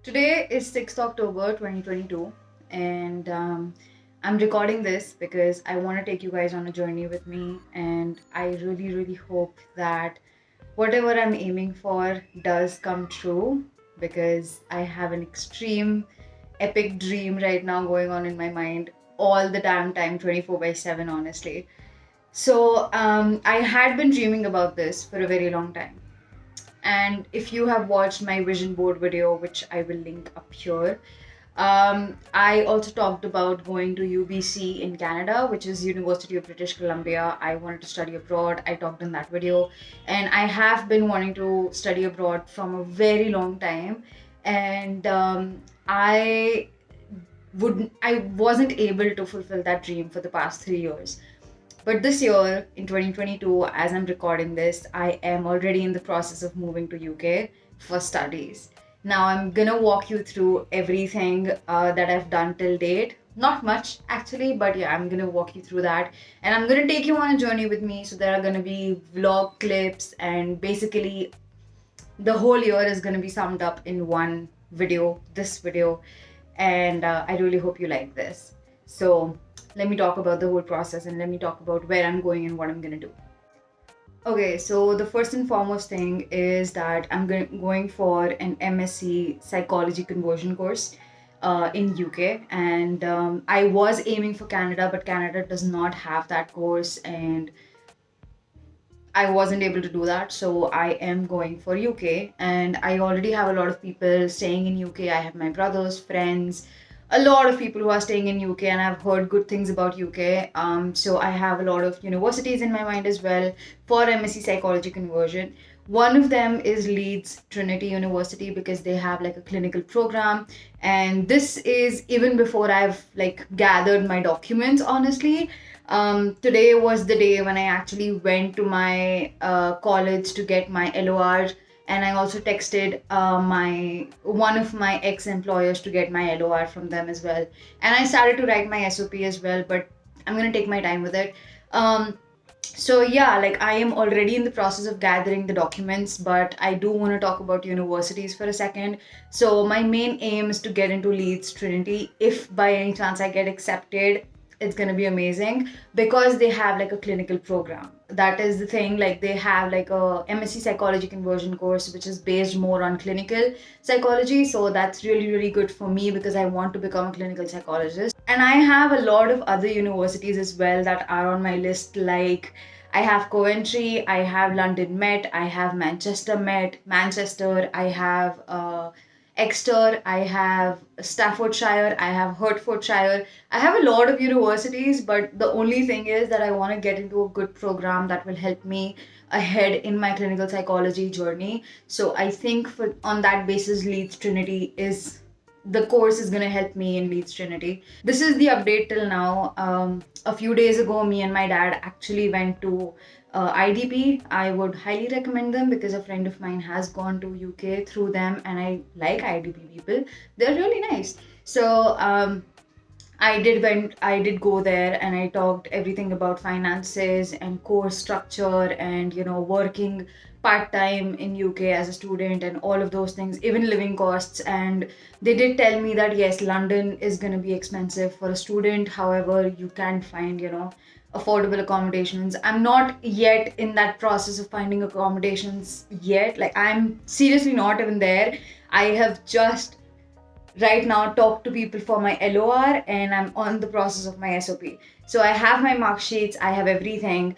Today is 6th October 2022, and I'm recording this because I want to take you guys on a journey with me, and I really hope that whatever I'm aiming for does come true because I have an extreme epic dream right now going on in my mind all the damn time, 24/7, honestly. So, I had been dreaming about this for a very long time. And if you have watched my vision board video, which I will link up here, I also talked about going to UBC in Canada, which is University of British Columbia. I wanted to study abroad. I talked in that video, and I have been wanting to study abroad from a very long time, and I wasn't able to fulfill that dream for the past 3 years. But this year, in 2022, as I'm recording this, I am already in the process of moving to UK for studies. Now, I'm gonna walk you through everything that I've done till date. Not much, actually, but yeah, I'm gonna walk you through that. And I'm gonna take you on a journey with me. So, there are gonna be vlog clips, and basically, the whole year is gonna be summed up in one video, this video. And I really hope you like this. So, let me talk about the whole process and let me talk about where I'm going and what I'm gonna do. Okay, so the first and foremost thing is that I'm going for an MSc Psychology Conversion course in UK, and I was aiming for Canada, but Canada does not have that course, and I wasn't able to do that, so I am going for UK, and I already have a lot of people staying in UK. I have my brothers, friends, a lot of people who are staying in UK, and I've heard good things about UK. So I have a lot of universities in my mind as well for MSc Psychology Conversion. One of them is Leeds Trinity University because they have like a clinical program, and this is even before I've like gathered my documents, honestly. Today was the day when I actually went to my college to get my LOR, and I also texted my one of my ex-employers to get my LOR from them as well. And I started to write my SOP as well, but I'm gonna take my time with it. So yeah, like I am already in the process of gathering the documents, but I do want to talk about universities for a second. So my main aim is to get into Leeds Trinity. If by any chance I get accepted, it's going to be amazing because they have like a clinical program. That is the thing, like they have like a MSc Psychology Conversion course which is based more on clinical psychology. So that's really good for me because I want to become a clinical psychologist. And I have a lot of other universities as well that are on my list, like I have Coventry, I have London Met, I have Manchester Met, Manchester, I have Exeter, I have Staffordshire, I have Hertfordshire. I have a lot of universities, but the only thing is that I want to get into a good program that will help me ahead in my clinical psychology journey. So I think on that basis, Leeds Trinity is the course is going to help me in Leeds Trinity. This is the update till now. A few days ago, me and my dad actually went to IDP. I would highly recommend them because a friend of mine has gone to UK through them, and I like IDP people. They're really nice. So I did go there, and I talked everything about finances and course structure and working part-time in UK as a student and all of those things, even living costs. And they did tell me that yes, London is going to be expensive for a student. However, you can find affordable accommodations. I'm not yet in that process of finding accommodations yet. Like I'm seriously not even there. I have just right now talk to people for my LOR, and I'm on the process of my SOP. So I have my mark sheets, I have everything.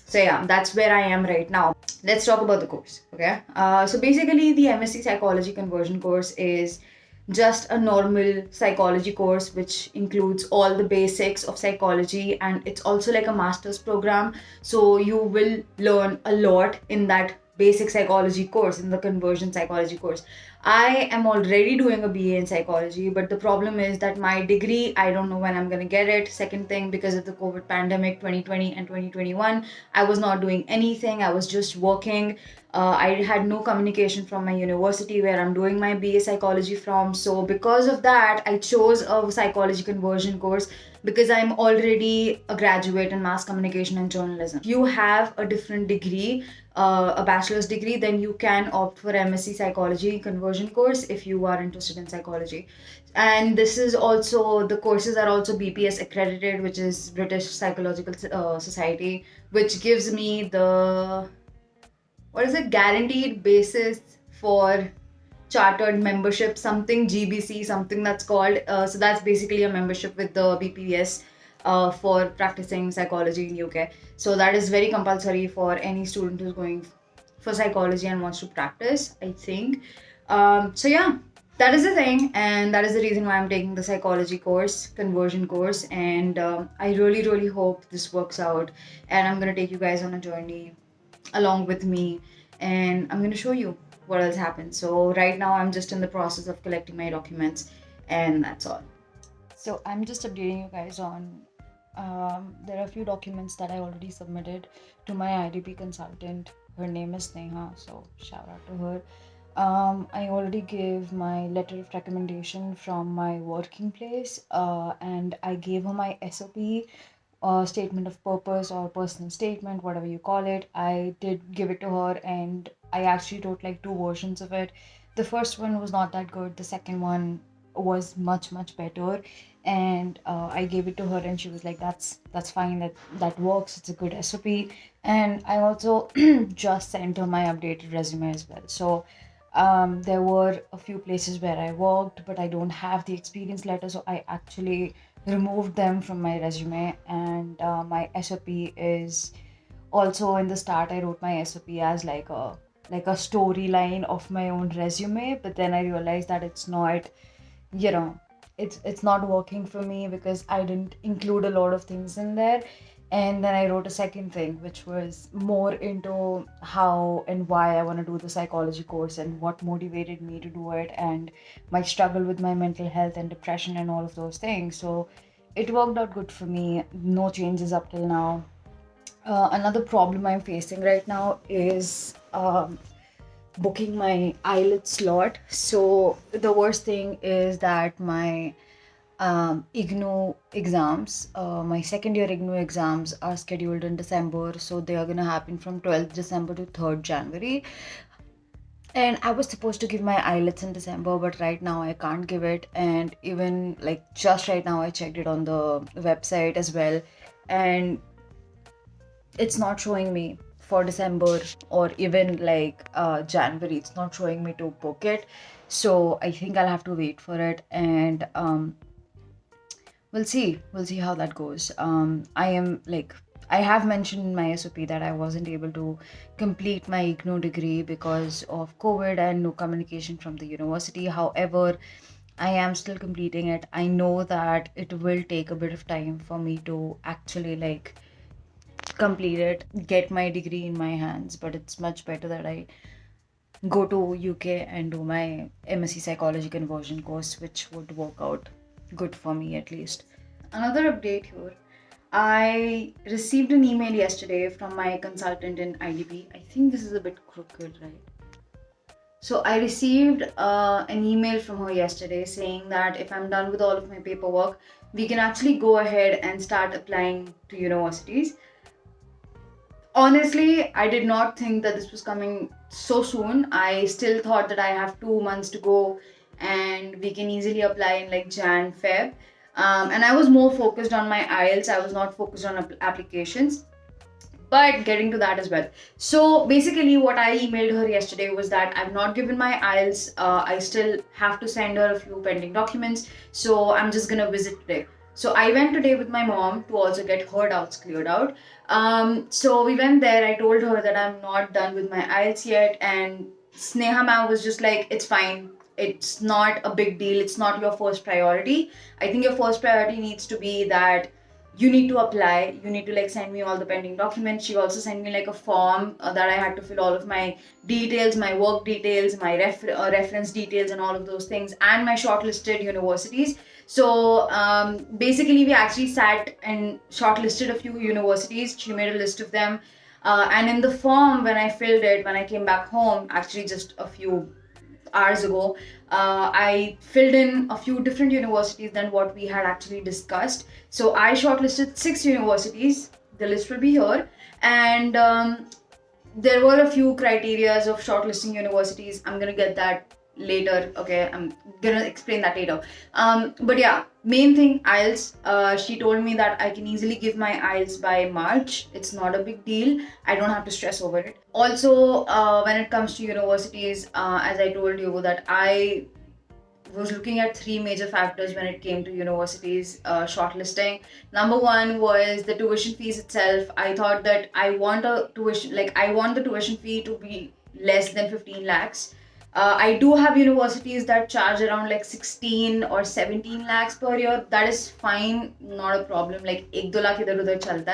So yeah, that's where I am right now. Let's talk about the course, okay? So basically the MSc Psychology Conversion course is just a normal psychology course which includes all the basics of psychology, and it's also like a master's program. So you will learn a lot in that basic psychology course, in the conversion psychology course. I am already doing a BA in psychology, but the problem is that my degree, I don't know when I'm gonna get it. Second thing, because of the COVID pandemic 2020 and 2021, I was not doing anything. I was just working. I had no communication from my university where I'm doing my BA psychology from. So because of that, I chose a psychology conversion course because I'm already a graduate in mass communication and journalism. If you have a different degree, a bachelor's degree, then you can opt for MSc Psychology conversion course if you are interested in psychology. And this is also, the courses are also BPS accredited, which is British Psychological Society, which gives me the, what is it, guaranteed basis for chartered membership, something GBC, something that's called. So that's basically a membership with the BPS for practicing psychology in UK. So that is very compulsory for any student who's going for psychology and wants to practice, I think. So yeah, that is the thing, and that is the reason why I'm taking the psychology course, conversion course, and I really hope this works out, and I'm gonna take you guys on a journey along with me, and I'm gonna show you what else happened. So right now I'm just in the process of collecting my documents, and that's all. So I'm just updating you guys on there are a few documents that I already submitted to my IDP consultant. Her name is Neha, so shout out to her. I already gave my letter of recommendation from my working place, and I gave her my SOP, statement of purpose or personal statement, whatever you call it. I did give it to her, and I actually wrote like two versions of it. The first one was not that good. The second one was much better, and I gave it to her, and she was like, "That's fine. That works. It's a good SOP." And I also just sent her my updated resume as well. So there were a few places where I worked, but I don't have the experience letter, so I actually removed them from my resume. And my SOP is also, in the start I wrote my SOP as like a storyline of my own resume, but then I realized that it's not, you know, it's not working for me because I didn't include a lot of things in there. And then I wrote a second thing which was more into how and why I want to do the psychology course and what motivated me to do it, and my struggle with my mental health and depression and all of those things. So it worked out good for me. No changes up till now. Another problem I'm facing right now is booking my IELTS slot. So the worst thing is that my IGNOU exams, my second year IGNOU exams are scheduled in December. So they are gonna happen from 12th December to 3rd January. And I was supposed to give my IELTS in December, but right now I can't give it. And even like just right now, I checked it on the website as well, and it's not showing me for December or even like January. It's not showing me to book it. So I think I'll have to wait for it, and we'll see how that goes. I have mentioned in my SOP that I wasn't able to complete my IGNOU degree because of COVID and no communication from the university. However, I am still completing it. I know that it will take a bit of time for me to actually like complete it, get my degree in my hands, but it's much better that I go to UK and do my MSc Psychology conversion course, which would work out good for me at least. Another update here. I received an email yesterday from my consultant in IDP. I think this is a bit crooked, right? So I received an email from her yesterday saying that if I'm done with all of my paperwork, we can actually go ahead and start applying to universities. Honestly, I did not think that this was coming so soon. I still thought that I have 2 months to go and we can easily apply in like Jan, Feb. And I was more focused on my IELTS. I was not focused on applications. But getting to that as well. So basically what I emailed her yesterday was that I've not given my IELTS. I still have to send her a few pending documents. So I'm just gonna visit today. So I went today with my mom to also get her doubts cleared out. So we went there. I told her that I'm not done with my IELTS yet. And Sneha ma'am was just like, it's fine. It's not a big deal. It's not your first priority. I think your first priority needs to be that you need to apply. You need to like send me all the pending documents. She also sent me like a form that I had to fill all of my details, my work details, my reference details and all of those things, and my shortlisted universities. So basically we actually sat and shortlisted a few universities. She made a list of them. And in the form, when I filled it, when I came back home, actually just a few hours ago, I filled in a few different universities than what we had actually discussed. So I shortlisted 6 universities. The list will be here. And there were a few criterias of shortlisting universities. I'm gonna get that later. Okay, I'm gonna explain that later. But yeah, main thing, IELTS. She told me that I can easily give my IELTS by March. It's not a big deal. I don't have to stress over it. Also, when it comes to universities, as I told you that I was looking at three major factors when it came to universities shortlisting. Number one was the tuition fees itself. I thought that I want the tuition fee to be less than 15 lakhs. I do have universities that charge around like 16 or 17 lakhs per year. That is fine, not a problem. Like 1-2 lakh idhar udhar chalta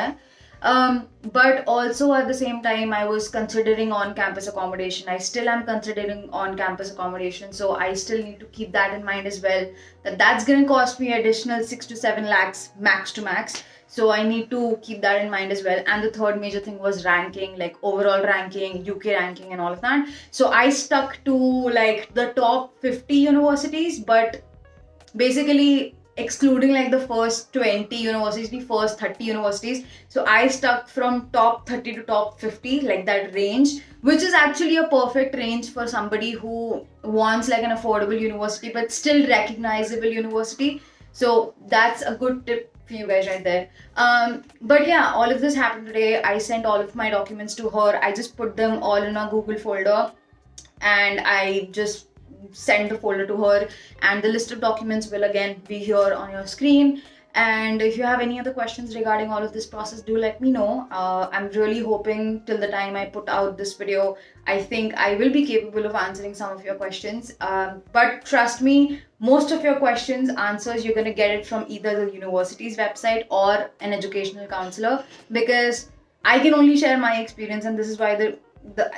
hai. But also at the same time, I was considering on-campus accommodation. I still am considering on-campus accommodation, so I still need to keep that in mind as well. That's going to cost me additional 6 to 7 lakhs max to max. So I need to keep that in mind as well. And the third major thing was ranking, like overall ranking, UK ranking, and all of that. So I stuck to like the top 50 universities, but basically excluding like the first 20 universities, the first 30 universities. So I stuck from top 30 to top 50, like that range, which is actually a perfect range for somebody who wants like an affordable university but still recognizable university. So that's a good tip for you guys right there. But yeah, all of this happened today. I sent all of my documents to her. I just put them all in a Google folder and I just send the folder to her, and the list of documents will again be here on your screen. And if you have any other questions regarding all of this process, do let me know. I'm really hoping till the time I put out this video, I think I will be capable of answering some of your questions. But trust me, most of your questions, answers, you're going to get it from either the university's website or an educational counselor, because I can only share my experience, and this is why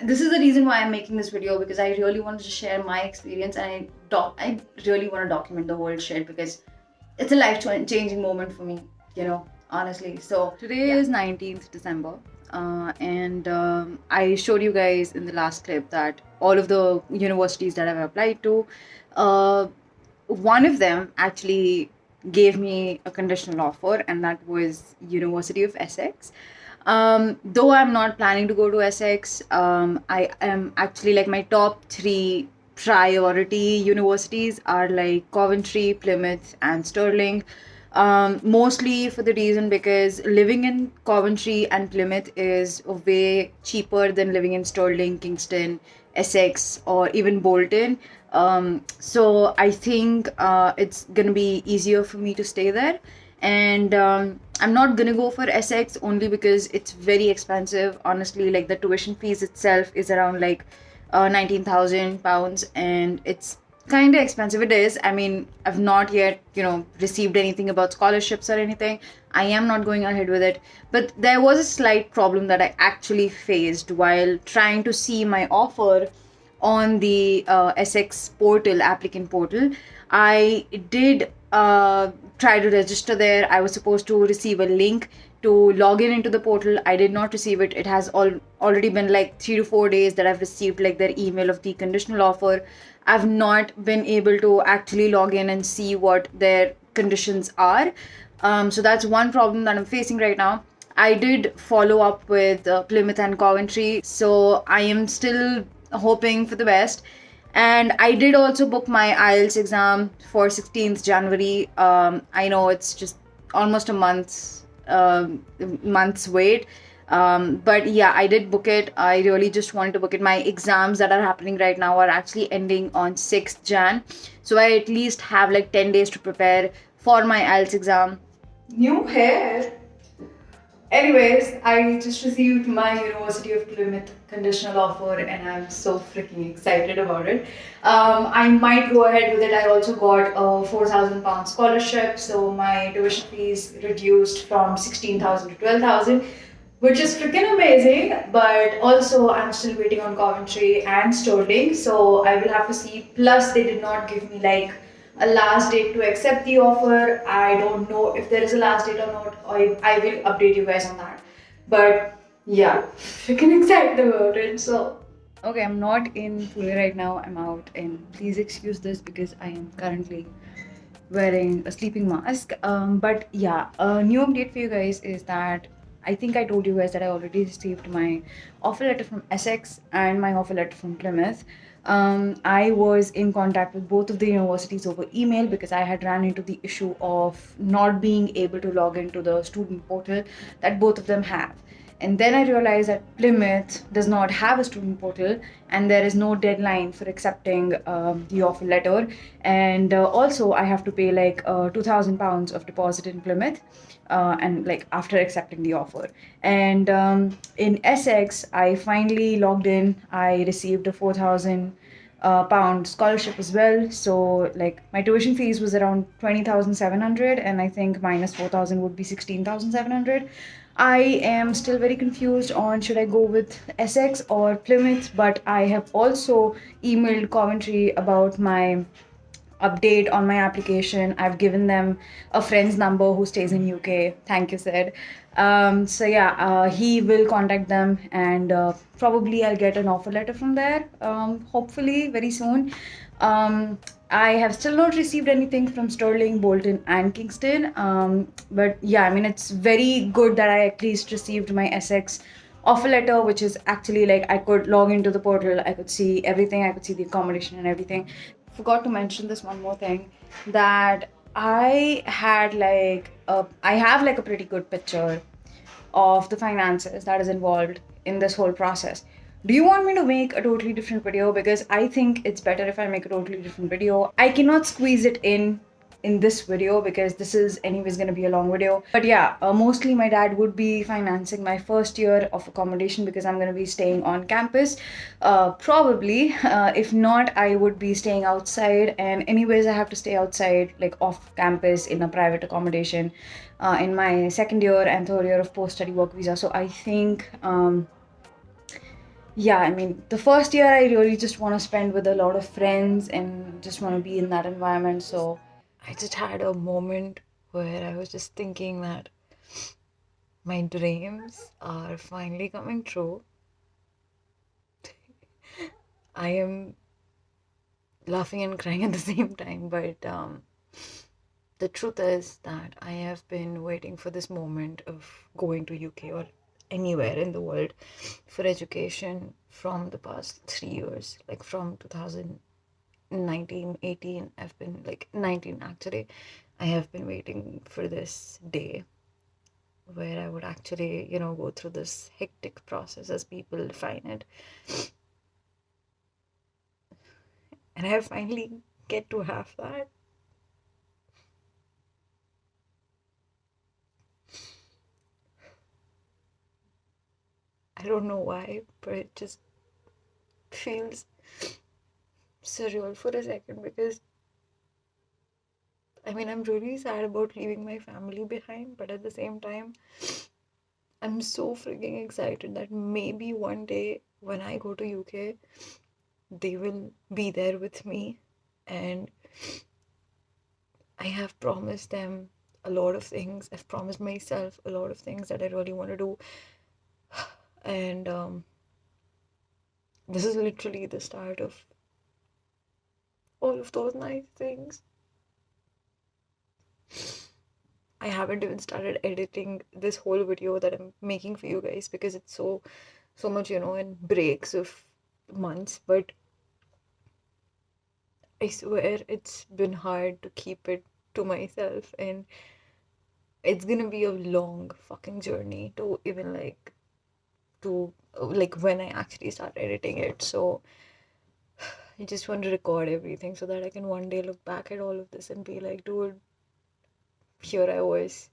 this is the reason why I'm making this video, because I really wanted to share my experience, and I really want to document the whole shit, because it's a life-changing moment for me, honestly. So today is 19th December, and I showed you guys in the last clip that all of the universities that I've applied to, one of them actually gave me a conditional offer, and that was University of Essex. Though I'm not planning to go to Essex, I am actually like my top 3 priority universities are like Coventry, Plymouth, and Stirling. Mostly for the reason because living in Coventry and Plymouth is way cheaper than living in Stirling, Kingston, Essex, or even Bolton. So I think it's gonna be easier for me to stay there. And I'm not gonna go for Essex only because it's very expensive. Honestly, like the tuition fees itself is around like £19,000, and it's kind of expensive. It is. I mean, I've not yet, received anything about scholarships or anything. I am not going ahead with it. But there was a slight problem that I actually faced while trying to see my offer on the Essex portal, applicant portal. I did try to register there. I was supposed to receive a link to log into the portal. I did not receive it. It has already been like 3 to 4 days that I've received like their email of the conditional offer. I've not been able to actually log in and see what their conditions are. So that's one problem that I'm facing right now. I did follow up with Plymouth and Coventry, so I am still hoping for the best. And I did also book my IELTS exam for 16th January. I know it's just almost a month's wait. But yeah, I did book it. I really just wanted to book it. My exams that are happening right now are actually ending on 6th Jan. So I at least have like 10 days to prepare for my IELTS exam. New hair. Anyways, I just received my University of Plymouth conditional offer, and I'm so freaking excited about it. I might go ahead with it. I also got a £4,000 scholarship, so my tuition fees reduced from 16,000 to 12,000, which is freaking amazing. But also, I'm still waiting on Coventry and Stirling, so I will have to see. Plus, they did not give me like a last date to accept the offer. I don't know if there is a last date or not. I will update you guys on that. But yeah, freaking excited about it. So okay, I'm not in Pune right now. I'm out, and please excuse this because I am currently wearing a sleeping mask. But yeah, a new update for you guys is that I think I told you guys that I already received my offer letter from Essex and my offer letter from Plymouth. I was in contact with both of the universities over email because I had ran into the issue of not being able to log into the student portal that both of them have. And then I realized that Plymouth does not have a student portal and there is no deadline for accepting the offer letter. And also, I have to pay like £2,000 of deposit in Plymouth. And like after accepting the offer. And in Essex, I finally logged in. I received a 4,000 pound scholarship as well. So like my tuition fees was around 20,700, and I think minus 4,000 would be 16,700. I am still very confused on should I go with Essex or Plymouth, but I have also emailed Coventry about my update on my application. I've given them a friend's number who stays in UK. Thank you, Sid. So yeah, he will contact them, and probably I'll get an offer letter from there. Hopefully very soon. I have still not received anything from Stirling, Bolton, and Kingston. But yeah, I mean it's very good that I at least received my Essex offer letter, which is actually like I could log into the portal, I could see everything, I could see the accommodation and everything. Forgot to mention this one more thing, that I have like a pretty good picture of the finances that is involved in this whole process. Do you want me to make a totally different video? Because I think it's better if I make a totally different video. I cannot squeeze it in this video because this is anyways going to be a long video. But yeah, mostly my dad would be financing my first year of accommodation because I'm going to be staying on campus. Probably, if not, I would be staying outside. And anyways, I have to stay outside, like off campus in a private accommodation in my second year and third year of post-study work visa. So I think yeah, I mean, the first year I really just want to spend with a lot of friends and just want to be in that environment. So I just had a moment where I was just thinking that my dreams are finally coming true. I am laughing and crying at the same time, but the truth is that I have been waiting for this moment of going to UK or anywhere in the world for education from the past 3 years, like from 2019, 18. I've been like 19 actually. I have been waiting for this day where I would actually, go through this hectic process as people define it. And I have finally get to have that. I don't know why, but it just feels surreal for a second because I mean, I'm really sad about leaving my family behind, but at the same time, I'm so freaking excited that maybe one day when I go to UK, they will be there with me. And I have promised them a lot of things. I've promised myself a lot of things that I really want to do. And this is literally the start of all of those nice things. I haven't even started editing this whole video that I'm making for you guys because it's so much, in breaks of months. But I swear it's been hard to keep it to myself, and it's gonna be a long fucking journey to even like when I actually start editing it. So I just want to record everything so that I can one day look back at all of this and be like, dude, here I was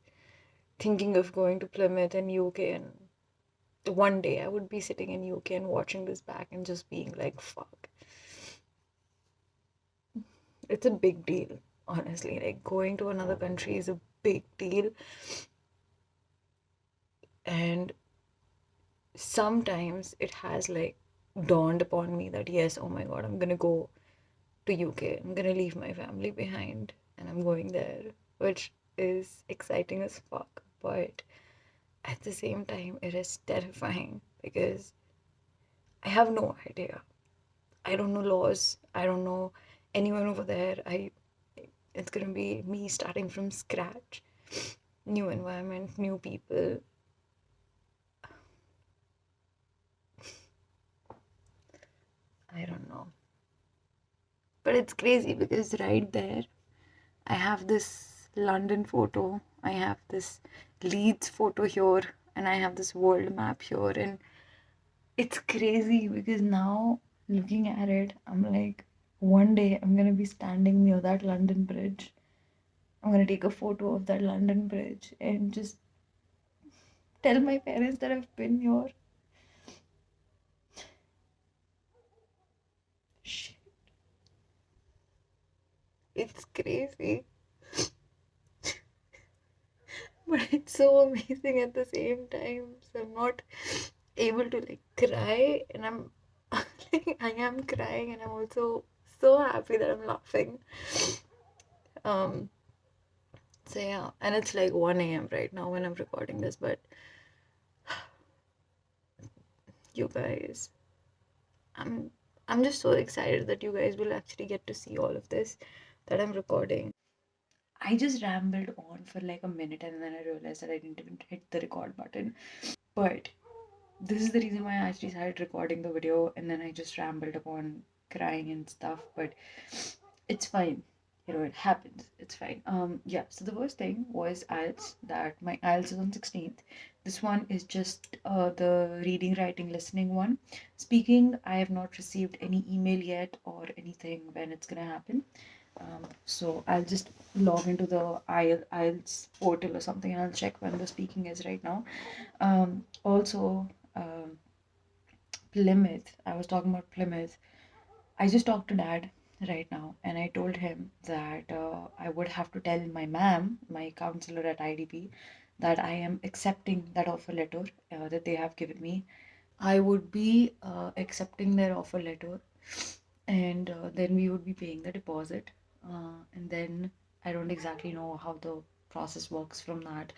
thinking of going to Plymouth and UK, and one day I would be sitting in UK and watching this back and just being like, fuck. It's a big deal, honestly. Like going to another country is a big deal. And sometimes it has like dawned upon me that yes, oh my god, I'm gonna go to UK. I'm gonna leave my family behind and I'm going there, which is exciting as fuck. But at the same time, it is terrifying because I have no idea. I don't know laws. I don't know anyone over there. It's gonna be me starting from scratch. New environment, new people. I don't know. But it's crazy because right there, I have this London photo, I have this Leeds photo here, and I have this world map here. And it's crazy because now looking at it, I'm like, one day I'm gonna be standing near that London Bridge. I'm gonna take a photo of that London Bridge and just tell my parents that I've been here. Shit. It's crazy. But it's so amazing at the same time. So I'm not able to like cry, and I'm like, I am crying, and I'm also so happy that I'm laughing. Um, so yeah, and it's like 1 a.m. right now when I'm recording this, but you guys, I'm I'm just so excited that you guys will actually get to see all of this that I'm recording. I just rambled on for like a minute and then I realized that I didn't even hit the record button. But this is the reason why I actually started recording the video and then I just rambled upon crying and stuff. But it's fine. You know, it happens. It's fine. Yeah, so the first thing was IELTS, that my IELTS is on 16th. This one is just the reading, writing, listening one. Speaking, I have not received any email yet or anything when it's gonna happen. So I'll just log into the IELTS portal or something and I'll check when the speaking is right now. Also, Plymouth, I was talking about Plymouth. I just talked to dad right now and I told him that I would have to tell my ma'am, my counselor at IDP, that I am accepting that offer letter that they have given me. I would be accepting their offer letter and then we would be paying the deposit. And then I don't exactly know how the process works from that.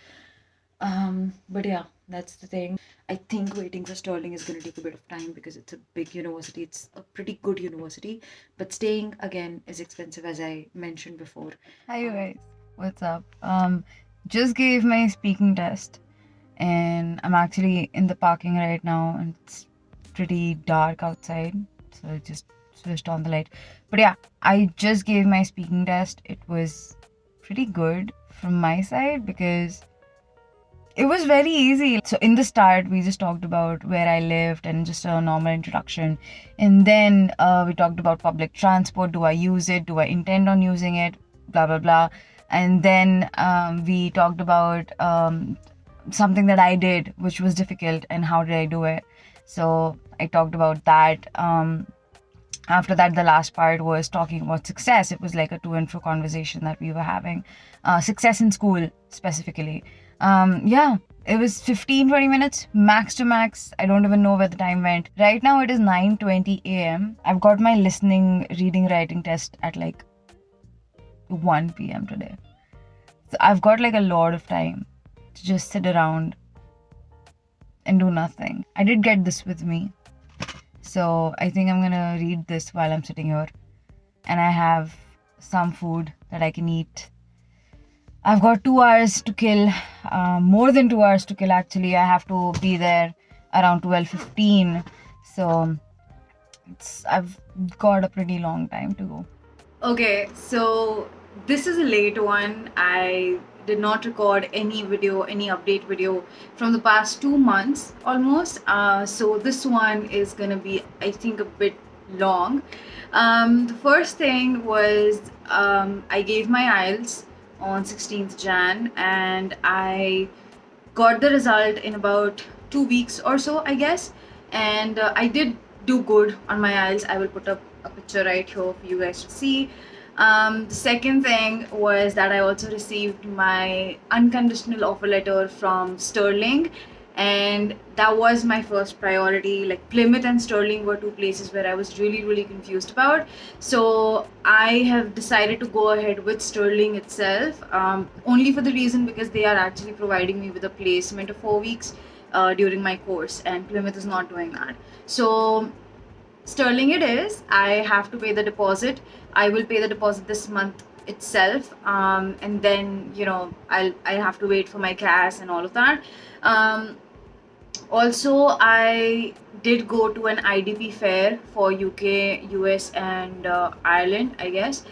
But yeah, that's the thing. I think waiting for Sterling is going to take a bit of time because it's a big university. It's a pretty good university, but staying again is expensive, as I mentioned before. Hi, you guys. What's up? Just gave my speaking test, and I'm actually in the parking right now, and it's pretty dark outside, so I just switched on the light. But yeah, I just gave my speaking test. It was pretty good from my side because it was very easy. So in the start, we just talked about where I lived and just a normal introduction. And then we talked about public transport. Do I use it? Do I intend on using it? Blah, blah, blah. And then we talked about something that I did, which was difficult, and how did I do it. So I talked about that. After that, the last part was talking about success. It was like a to and fro conversation that we were having. Success in school, specifically. Yeah, it was 15-20 minutes, max to max. I don't even know where the time went. Right now, it is 9:20 a.m. I've got my listening, reading, writing test at like 1 p.m. today. So I've got like a lot of time to just sit around and do nothing. I did get this with me. So I think I'm gonna read this while I'm sitting here. And I have some food that I can eat. I've got 2 hours to kill, more than 2 hours to kill actually. I have to be there around 12:15. So I've got a pretty long time to go. Okay, so this is a late one. I did not record any video, any update video from the past 2 months almost. So this one is gonna be, I think, a bit long. The first thing was I gave my IELTS on 16th Jan and I got the result in about 2 weeks or so, I guess. And I did do good on my IELTS. I will put up a picture right here for you guys to see. The second thing was that I also received my unconditional offer letter from Sterling, and that was my first priority. Like Plymouth and Sterling were two places where I was really confused about. So I have decided to go ahead with Sterling itself, only for the reason because they are actually providing me with a placement of 4 weeks during my course, and Plymouth is not doing that. So Sterling it is. I have to pay the deposit. I will pay the deposit this month itself, and then I have to wait for my cash and all of that. Also, I did go to an IDP fair for UK, US, and Ireland, I guess.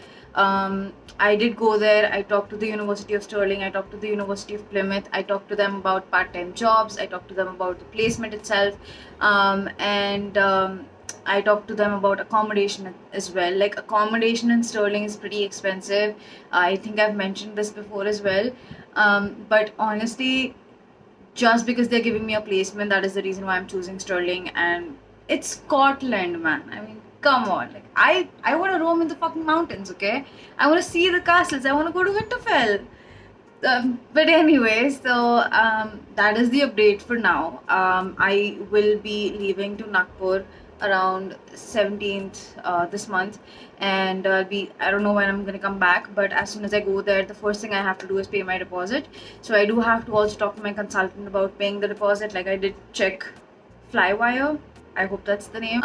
I did go there. I talked to the University of Stirling. I talked to the University of Plymouth. I talked to them about part-time jobs. I talked to them about the placement itself, and I talked to them about accommodation as well. Like, accommodation in Stirling is pretty expensive. I think I've mentioned this before as well. But honestly, just because they're giving me a placement, that is the reason why I'm choosing Stirling. And it's Scotland, man. I mean, come on. Like, I want to roam in the fucking mountains, okay? I want to see the castles. I want to go to Winterfell. But anyway, so that is the update for now. I will be leaving to Nagpur around 17th this month, and I don't know when I'm gonna come back, but as soon as I go there, the first thing I have to do is pay my deposit. So I do have to also talk to my consultant about paying the deposit. Like, I did check Flywire. I hope that's the name.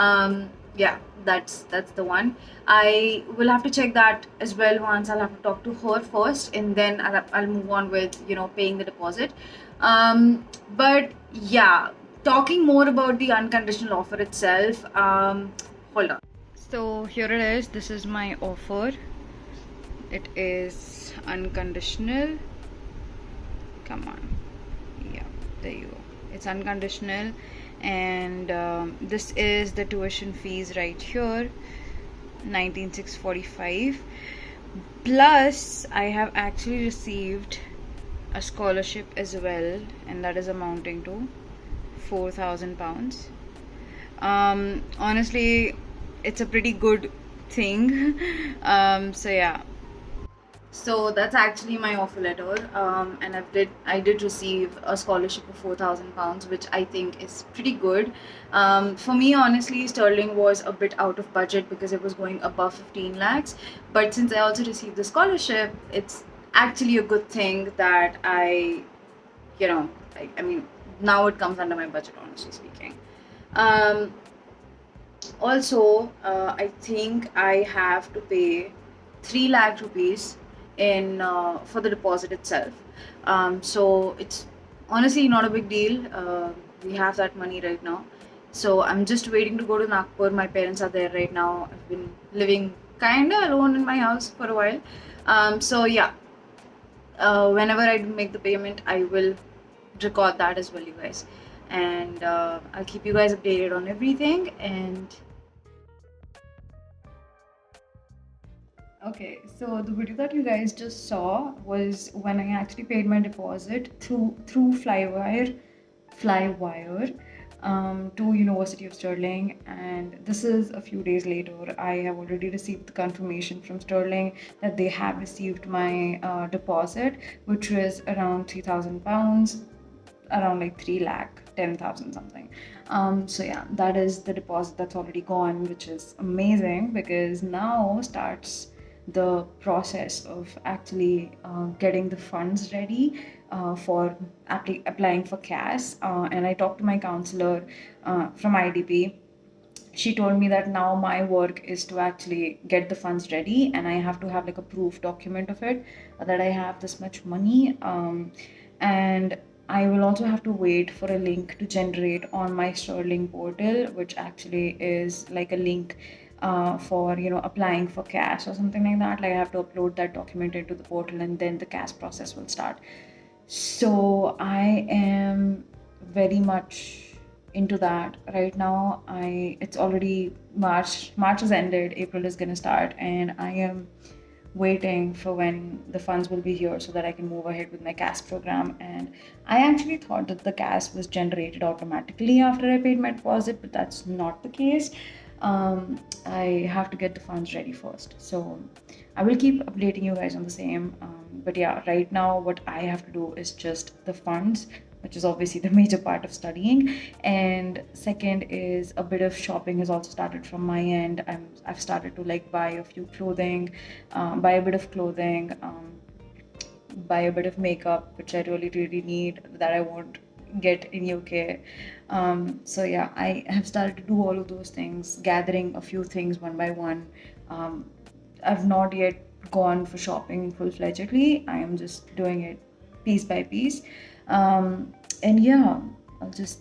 Yeah, that's the one. I will have to check that as well. Once I'll have to talk to her first, and then I'll move on with paying the deposit. But yeah, talking more about the unconditional offer itself. Hold on. So here it is. This is my offer. It is unconditional. Come on. Yeah, there you go. It's unconditional. And this is the tuition fees right here, 19,645, plus I have actually received a scholarship as well, and that is amounting to £4,000. Honestly, it's a pretty good thing. So yeah, so that's actually my offer letter, and I did receive a scholarship of £4,000, which I think is pretty good. For me, honestly, Stirling was a bit out of budget because it was going above 15 lakhs. But since I also received the scholarship, it's actually a good thing that I mean, now it comes under my budget, honestly speaking. Also, I think I have to pay 3 lakh rupees in for the deposit itself. So it's honestly not a big deal. We have that money right now. So I'm just waiting to go to Nagpur. My parents are there right now. I've been living kinda alone in my house for a while. So yeah, whenever I make the payment, I will record that as well, you guys. And I'll keep you guys updated on everything. And okay, so the video that you guys just saw was when I actually paid my deposit through Flywire to University of Stirling, and this is a few days later. I have already received the confirmation from Stirling that they have received my deposit, which was around £3,000, around like 3,10,000 something. So yeah, that is the deposit that's already gone, which is amazing because now starts the process of actually getting the funds ready for applying for CAS. And I talked to my counselor from IDP. She told me that now my work is to actually get the funds ready, and I have to have like a proof document of it, that I have this much money. And I will also have to wait for a link to generate on my Sterling portal, which actually is like a link for applying for CAS or something like that. Like, I have to upload that document into the portal, and then the CAS process will start. So I am very much into that right now. It's already March has ended, April is gonna start, and I am waiting for when the funds will be here so that I can move ahead with my CAS program. And I actually thought that the CAS was generated automatically after I paid my deposit, but that's not the case. I have to get the funds ready first, so I will keep updating you guys on the same. But yeah, right now what I have to do is just the funds, which is obviously the major part of studying. And second is a bit of shopping has also started from my end. I've started to like buy a few clothing, buy a bit of clothing, buy a bit of makeup, which I really need, that I won't get in UK. So yeah, I have started to do all of those things, gathering a few things one by one. I've not yet gone for shopping full-fledgedly. I am just doing it piece by piece. And yeah, I'll just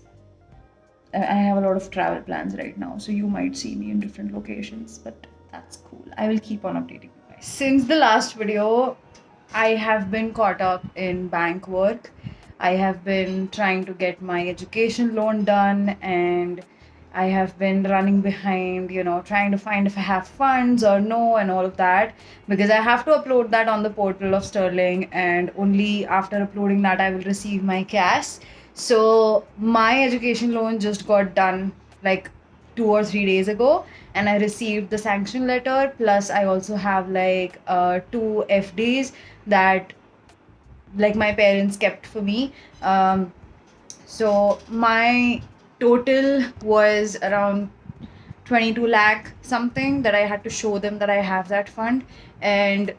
I have a lot of travel plans right now, so you might see me in different locations, but that's cool. I will keep on updating you guys. Since the last video, I have been caught up in bank work. I have been trying to get my education loan done, and I have been running behind, trying to find if I have funds or no, and all of that, because I have to upload that on the portal of Sterling, and only after uploading that I will receive my cash. So my education loan just got done like 2 or 3 days ago, and I received the sanction letter. Plus, I also have like 2 FDs that like my parents kept for me. So my total was around 22 lakh something that I had to show them that I have that fund, and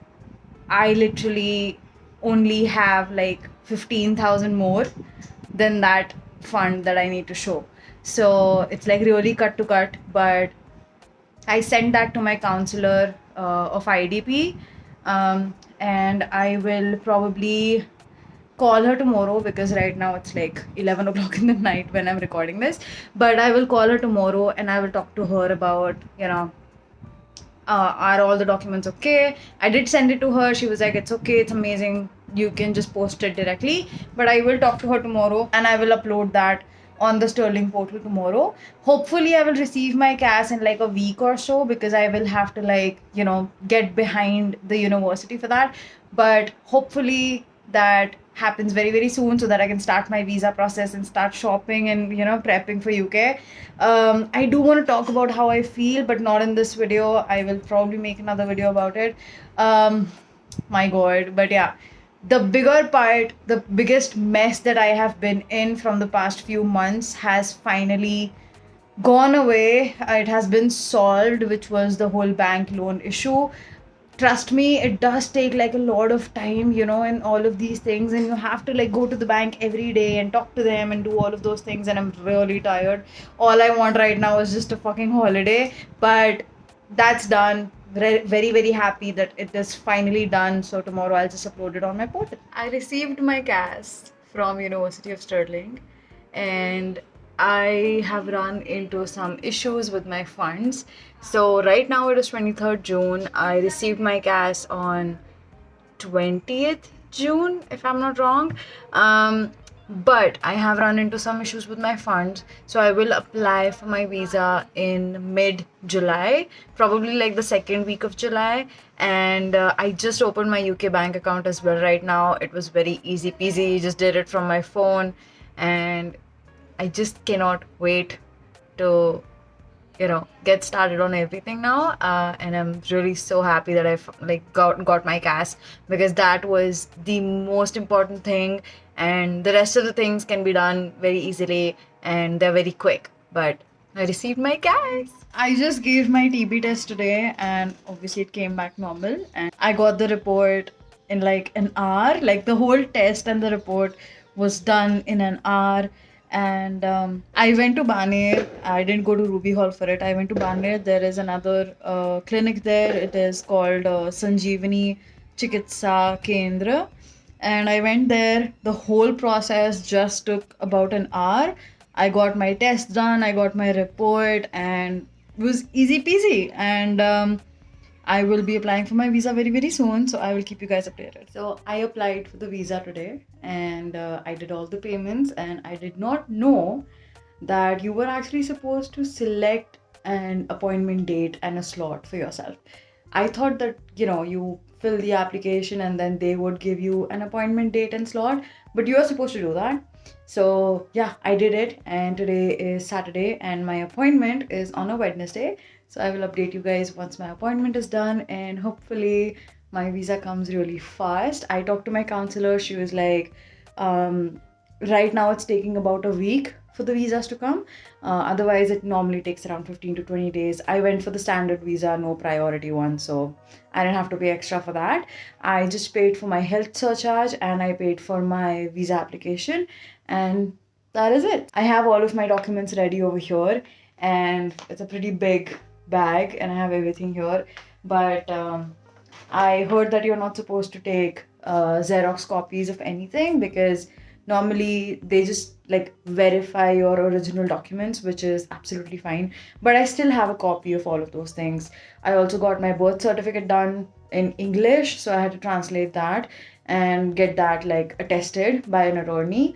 I literally only have like 15,000 more than that fund that I need to show. So it's like really cut to cut, but I sent that to my counselor of IDP, and I will probably call her tomorrow, because right now it's like 11 o'clock in the night when I'm recording this. But I will call her tomorrow and I will talk to her about, are all the documents okay? I did send it to her. She was like, it's okay, it's amazing, you can just post it directly. But I will talk to her tomorrow and I will upload that on the Sterling portal tomorrow. Hopefully I will receive my cash in like a week or so, because I will have to like, get behind the university for that. But hopefully that happens very, very soon, so that I can start my visa process and start shopping and prepping for UK. I do want to talk about how I feel, but not in this video. I will probably make another video about it. My god. But yeah, the bigger part, the biggest mess that I have been in from the past few months has finally gone away. It has been solved, which was the whole bank loan issue. Trust me, it does take like a lot of time, and all of these things, and you have to like go to the bank every day and talk to them and do all of those things, and I'm really tired. All I want right now is just a fucking holiday, but that's done. Very, very happy that it is finally done. So tomorrow I'll just upload it on my portal. I received my cash from University of Stirling, and I have run into some issues with my funds. So right now it is 23rd June. I received my cash on 20th June, if I'm not wrong. But I have run into some issues with my funds. So I will apply for my visa in mid-July, probably like the second week of July. And I just opened my UK bank account as well right now. It was very easy peasy. Just did it from my phone, and I just cannot wait to, get started on everything now. And I'm really so happy that I've like got my cash, because that was the most important thing. And the rest of the things can be done very easily and they're very quick. But I received my cash. I just gave my TB test today, and obviously it came back normal. And I got the report in like an hour. Like the whole test and the report was done in an hour. And I went to Baner. I didn't go to Ruby Hall for it. I went to Baner. There is another clinic there. It is called Sanjeevani Chikitsa Kendra. And I went there. The whole process just took about an hour. I got my test done. I got my report, and it was easy peasy. And I will be applying for my visa very, very soon. So I will keep you guys updated. So I applied for the visa today, and I did all the payments, and I did not know that you were actually supposed to select an appointment date and a slot for yourself. I thought that, you fill the application and then they would give you an appointment date and slot, but you are supposed to do that. So yeah, I did it, and today is Saturday and my appointment is on a Wednesday. So I will update you guys once my appointment is done, and hopefully my visa comes really fast. I talked to my counselor. She was like, right now it's taking about a week for the visas to come. Otherwise it normally takes around 15 to 20 days. I went for the standard visa, no priority one, so I didn't have to pay extra for that. I just paid for my health surcharge and I paid for my visa application, and that is it. I have all of my documents ready over here, and it's a pretty big bag and I have everything here. But I heard that you're not supposed to take Xerox copies of anything, because Normally they just like verify your original documents, which is absolutely fine, but I still have a copy of all of those things. I also got my birth certificate done in English, so I had to translate that and get that like attested by an attorney.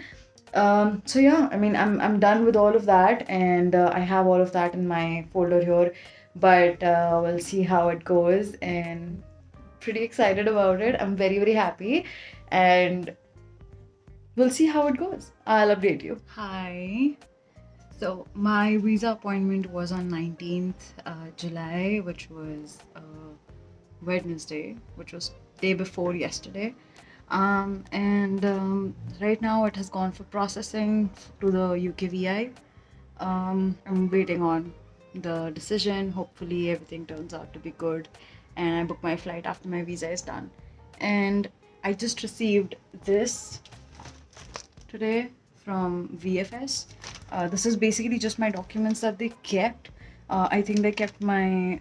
So yeah, I mean, I'm done with all of that, and I have all of that in my folder here, but we'll see how it goes, and pretty excited about it. I'm very, very happy, and we'll see how it goes. I'll update you. Hi. So my visa appointment was on 19th July, which was Wednesday, which was day before yesterday. And right now it has gone for processing to the UKVI. I'm waiting on the decision. Hopefully everything turns out to be good, and I book my flight after my visa is done. And I just received this today from VFS. This is basically just my documents that they kept. I think they kept my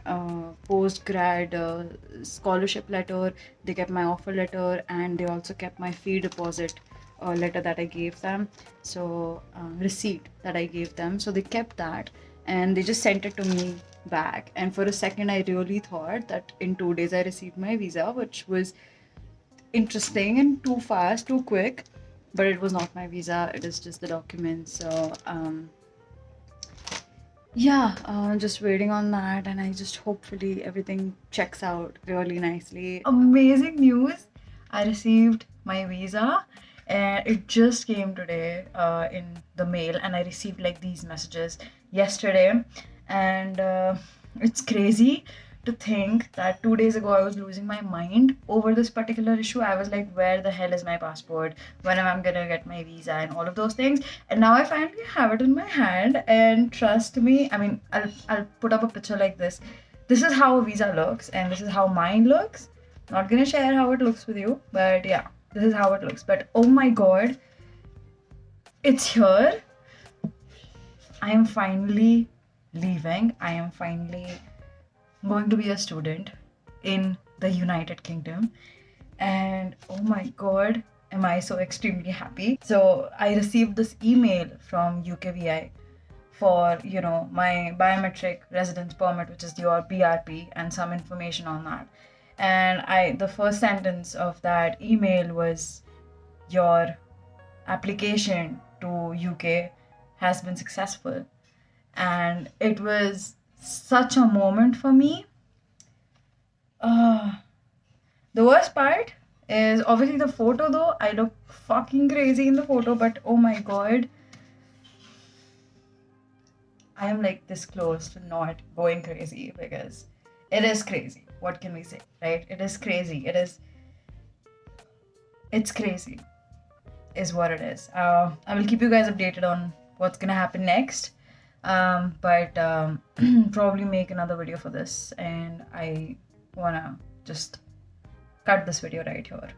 post-grad scholarship letter, they kept my offer letter, and they also kept my fee deposit letter that I gave them. So receipt that I gave them. So they kept that and they just sent it to me back. And for a second, I really thought that in 2 days I received my visa, which was interesting and too fast, too quick. But it was not my visa, it is just the documents. So yeah, just waiting on that, and I just hopefully everything checks out really nicely. Amazing news! I received my visa, and it just came today in the mail, and I received like these messages yesterday, and it's crazy to think that 2 days ago I was losing my mind over this particular issue. I was like, where the hell is my passport? When am I gonna get my visa and all of those things? And now I finally have it in my hand, and trust me, I mean, I'll put up a picture like this. This is how a visa looks, and this is how mine looks. Not gonna share how it looks with you, but yeah, this is how it looks. But oh my god, it's here. I am finally leaving. I am finally going to be a student in the United Kingdom, and oh my god, am I so extremely happy. So I received this email from UKVI for, you know, my biometric residence permit, which is your BRP, and some information on that. And the first sentence of that email was, your application to UK has been successful. And it was such a moment for me. The worst part is obviously the photo though. I look fucking crazy in the photo, but oh my god, I am like this close to not going crazy, because it is crazy. What can we say, right? It is crazy. It's crazy is what it is. I will keep you guys updated on what's gonna happen next. But probably make another video for this, and I wanna just cut this video right here.